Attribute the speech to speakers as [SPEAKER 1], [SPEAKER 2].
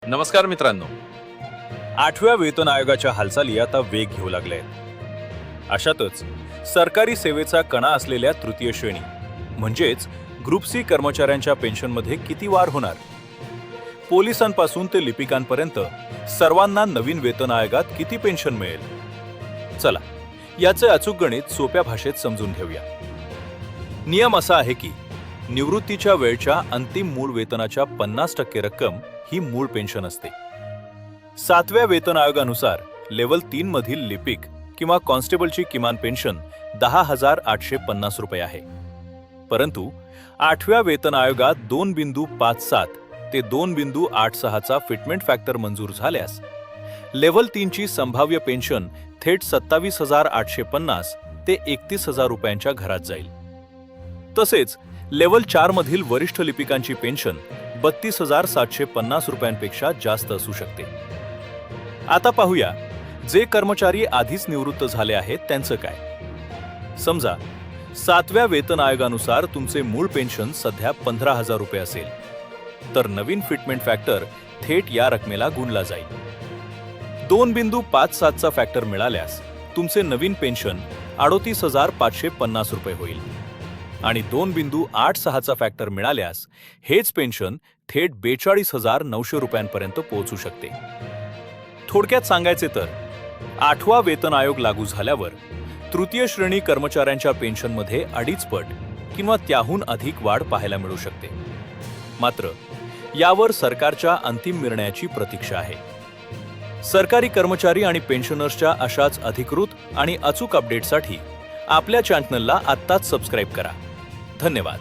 [SPEAKER 1] नमस्कार मित्रांनो.
[SPEAKER 2] 8व्या वेतन आयोगाच्या हालचाली आता वेग घेऊ लागल्या आहेत. अशातच सरकारी सेवेचा कणा असलेल्या तृतीय श्रेणी म्हणजेच ग्रुप सी कर्मचाऱ्यांच्या पेन्शनमध्ये किती वाढ होणार? पोलिसांपासून ते लिपिकांपर्यंत सर्वांना नवीन वेतन आयोगात किती पेन्शन मिळेल? चला याचे अचूक गणित सोप्या भाषेत समजून घेऊया. नियम असा आहे की निवृत्तीच्या वेळच्या अंतिम मूळ वेतनाच्या 50% रक्कम ही मूळ पेन्शन असते. 7व्या वेतन आयोगानुसार लेव्हल 3 मधील लिपिक किंवा कॉन्स्टेबलची किमान पेन्शन 10,850 रुपये आहे. परंतु 8व्या वेतन आयोगात 2.57 ते 2.86 चा फिटमेंट फॅक्टर मंजूर झाल्यास लेव्हल 3 ची संभाव्य पेन्शन थेट 27,850 ते 31,000 रुपयांच्या घरात जाईल. तसेच लेव्हल 4 मधील वरिष्ठ लिपिकांची पेन्शन 32,750 रुपयांपेक्षा जास्त असू शकते. आता पाहूया जे कर्मचारी आधीच निवृत्त झाले आहेत त्यांचं काय. समजा 7व्या वेतन आयोगानुसार तुमचे मूळ पेन्शन सध्या 15,000 रुपये असेल, तर नवीन फिटमेंट फॅक्टर थेट या रकमेला गुणला जाईल. 2.57 चा फॅक्टर मिळाल्यास तुमचे नवीन पेन्शन 38,550 रुपये होईल आणि 2.86 चा फॅक्टर मिळाल्यास हेच पेन्शन थेट 42,900 रुपयांपर्यंत पोहोचू शकते. थोडक्यात सांगायचे तर 8वा वेतन आयोग लागू झाल्यावर तृतीय श्रेणी कर्मचाऱ्यांच्या पेन्शनमध्ये 2.5 पट किंवा त्याहून अधिक वाढ पाहायला मिळू शकते. मात्र यावर सरकारच्या अंतिम निर्णयाची प्रतीक्षा आहे. सरकारी कर्मचारी आणि पेन्शनर्सच्या अशाच अधिकृत आणि अचूक अपडेटसाठी आपल्या चॅनलला आत्ताच सबस्क्राईब करा. धन्यवाद.